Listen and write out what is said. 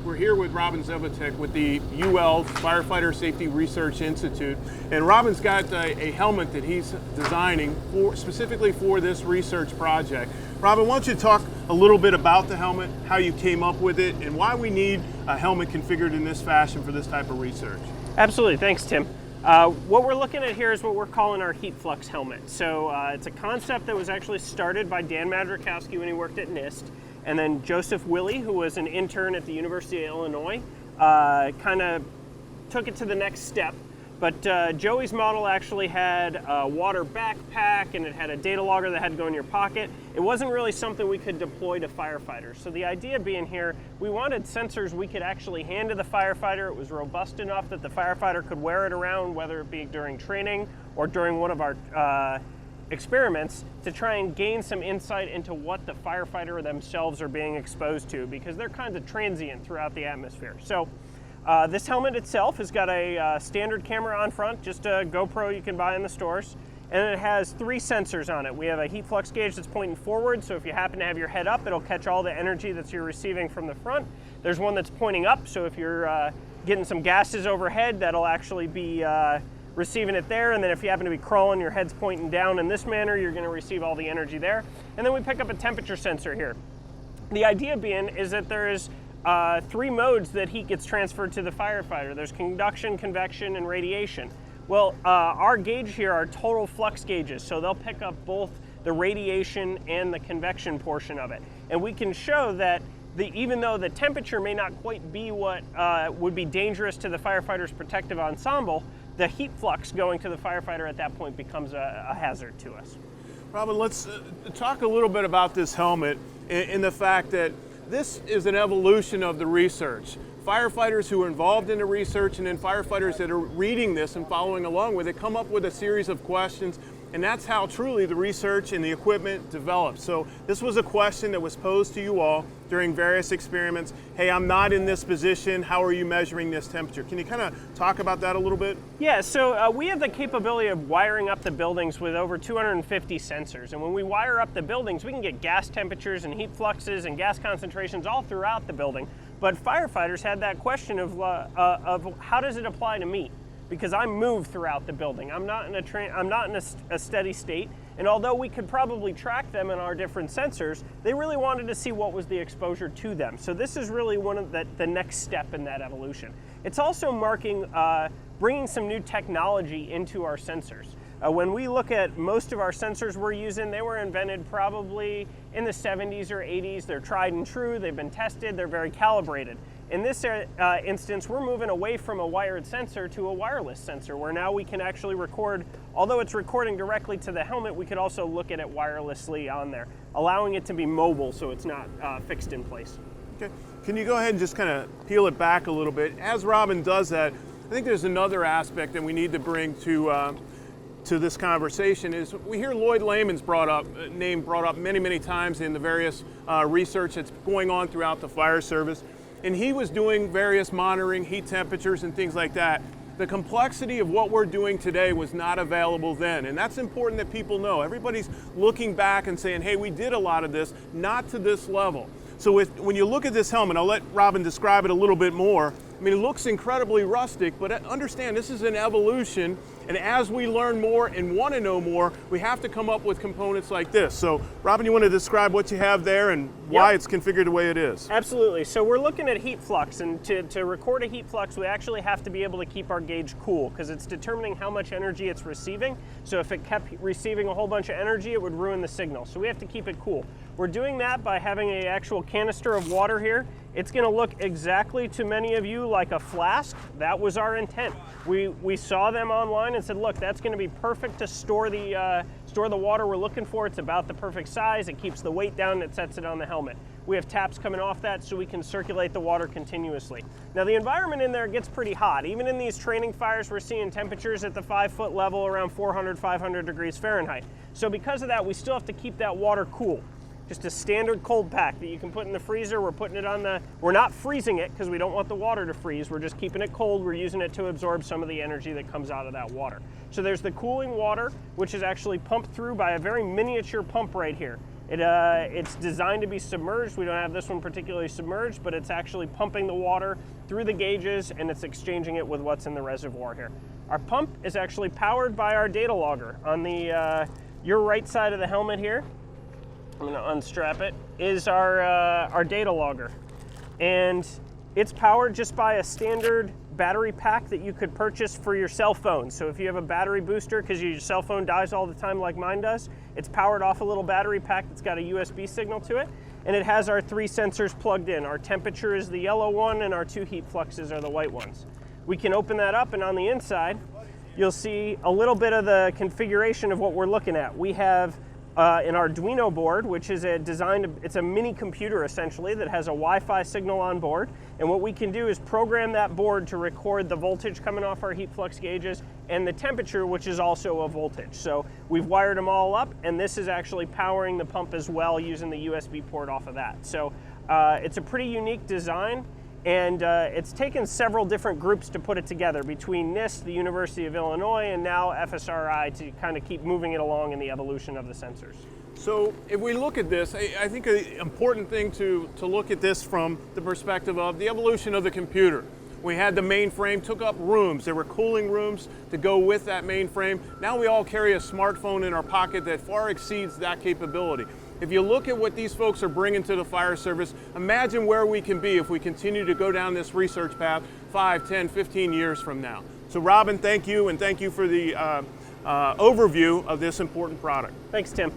We're here with Robin Zevotek with the UL Firefighter Safety Research Institute, and Robin's got a helmet that he's designing specifically for this research project. Robin, why don't you talk a little bit about the helmet, how you came up with it, and why we need a helmet configured in this fashion for this type of research? Absolutely, thanks Tim. What we're looking at here is what we're calling our heat flux helmet. So it's a concept that was actually started by Dan Madrikowski when he worked at NIST, and then Joseph Willey, who was an intern at the University of Illinois, kind of took it to the next step. But Joey's model actually had a water backpack, and it had a data logger that had to go in your pocket. It wasn't really something we could deploy to firefighters. So the idea being here, we wanted sensors we could actually hand to the firefighter. It was robust enough that the firefighter could wear it around, whether it be during training or during one of our experiments, to try and gain some insight into what the firefighter themselves are being exposed to, because they're kind of transient throughout the atmosphere. So this helmet itself has got a standard camera on front, just a GoPro you can buy in the stores, and it has 3 sensors on it. We have a heat flux gauge that's pointing forward, so if you happen to have your head up, it'll catch all the energy that you're receiving from the front. There's one that's pointing up, so if you're getting some gases overhead, that'll actually be receiving it there, and then if you happen to be crawling, your head's pointing down in this manner, you're going to receive all the energy there. And then we pick up a temperature sensor here. The idea being is that there is 3 modes that heat gets transferred to the firefighter. There's conduction, convection, and radiation. Well, our gauge here are total flux gauges, so they'll pick up both the radiation and the convection portion of it. And we can show that even though the temperature may not quite be what would be dangerous to the firefighter's protective ensemble, the heat flux going to the firefighter at that point becomes a hazard to us. Robin, let's talk a little bit about this helmet and the fact that this is an evolution of the research. Firefighters who are involved in the research and then firefighters that are reading this and following along with it come up with a series of questions, and that's how truly the research and the equipment develops. So this was a question that was posed to you all during various experiments. Hey, I'm not in this position, how are you measuring this temperature? Can you kind of talk about that a little bit? Yeah, so we have the capability of wiring up the buildings with over 250 sensors. And when we wire up the buildings, we can get gas temperatures and heat fluxes and gas concentrations all throughout the building. But firefighters had that question of how does it apply to me? Because I move throughout the building. I'm not in a steady state. And although we could probably track them in our different sensors, they really wanted to see what was the exposure to them. So this is really one of the next step in that evolution. It's also bringing some new technology into our sensors. When we look at most of our sensors we're using, they were invented probably in the 70s or 80s. They're tried and true, they've been tested, they're very calibrated. In this instance, we're moving away from a wired sensor to a wireless sensor, where now we can actually record, although it's recording directly to the helmet, we could also look at it wirelessly on there, allowing it to be mobile so it's not fixed in place. Okay. Can you go ahead and just kind of peel it back a little bit? As Robin does that, I think there's another aspect that we need to bring to this conversation. Is we hear Lloyd Lehman's name brought up many times in the various research that's going on throughout the fire service. And he was doing various monitoring, heat temperatures and things like that. The complexity of what we're doing today was not available then. And that's important that people know. Everybody's looking back and saying, hey, we did a lot of this, not to this level. So when you look at this helmet, I'll let Robin describe it a little bit more. I mean, it looks incredibly rustic, but understand this is an evolution, and as we learn more and want to know more, we have to come up with components like this. So, Robin, you want to describe what you have there and why it's configured the way it is? Absolutely. So we're looking at heat flux, and to record a heat flux, we actually have to be able to keep our gauge cool, because it's determining how much energy it's receiving. So if it kept receiving a whole bunch of energy, it would ruin the signal. So we have to keep it cool. We're doing that by having an actual canister of water here. It's going to look exactly to many of you like a flask. That was our intent. We saw them online and said, look, that's going to be perfect to store the water we're looking for. It's about the perfect size. It keeps the weight down and it sets it on the helmet. We have taps coming off that so we can circulate the water continuously. Now the environment in there gets pretty hot. Even in these training fires, we're seeing temperatures at the 5-foot level around 400, 500 degrees Fahrenheit. So because of that, we still have to keep that water cool. Just a standard cold pack that you can put in the freezer. We're putting it on we're not freezing it because we don't want the water to freeze. We're just keeping it cold. We're using it to absorb some of the energy that comes out of that water. So there's the cooling water, which is actually pumped through by a very miniature pump right here. It's designed to be submerged. We don't have this one particularly submerged, but it's actually pumping the water through the gauges and it's exchanging it with what's in the reservoir here. Our pump is actually powered by our data logger. On the your right side of the helmet here, I'm going to unstrap it, is our data logger. And it's powered just by a standard battery pack that you could purchase for your cell phone. So if you have a battery booster because your cell phone dies all the time like mine does, it's powered off a little battery pack that's got a USB signal to it. And it has our 3 sensors plugged in. Our temperature is the yellow one and our 2 heat fluxes are the white ones. We can open that up and on the inside, you'll see a little bit of the configuration of what we're looking at. We have an Arduino board, which is it's a mini computer essentially that has a Wi-Fi signal on board. And what we can do is program that board to record the voltage coming off our heat flux gauges and the temperature, which is also a voltage. So we've wired them all up, and this is actually powering the pump as well using the USB port off of that. So it's a pretty unique design. And it's taken several different groups to put it together between NIST, the University of Illinois, and now FSRI to kind of keep moving it along in the evolution of the sensors. So if we look at this, I think an important thing to look at this from the perspective of the evolution of the computer. We had the mainframe, took up rooms. There were cooling rooms to go with that mainframe. Now we all carry a smartphone in our pocket that far exceeds that capability. If you look at what these folks are bringing to the fire service, imagine where we can be if we continue to go down this research path 5, 10, 15 years from now. So Robin, thank you, and thank you for the overview of this important product. Thanks, Tim.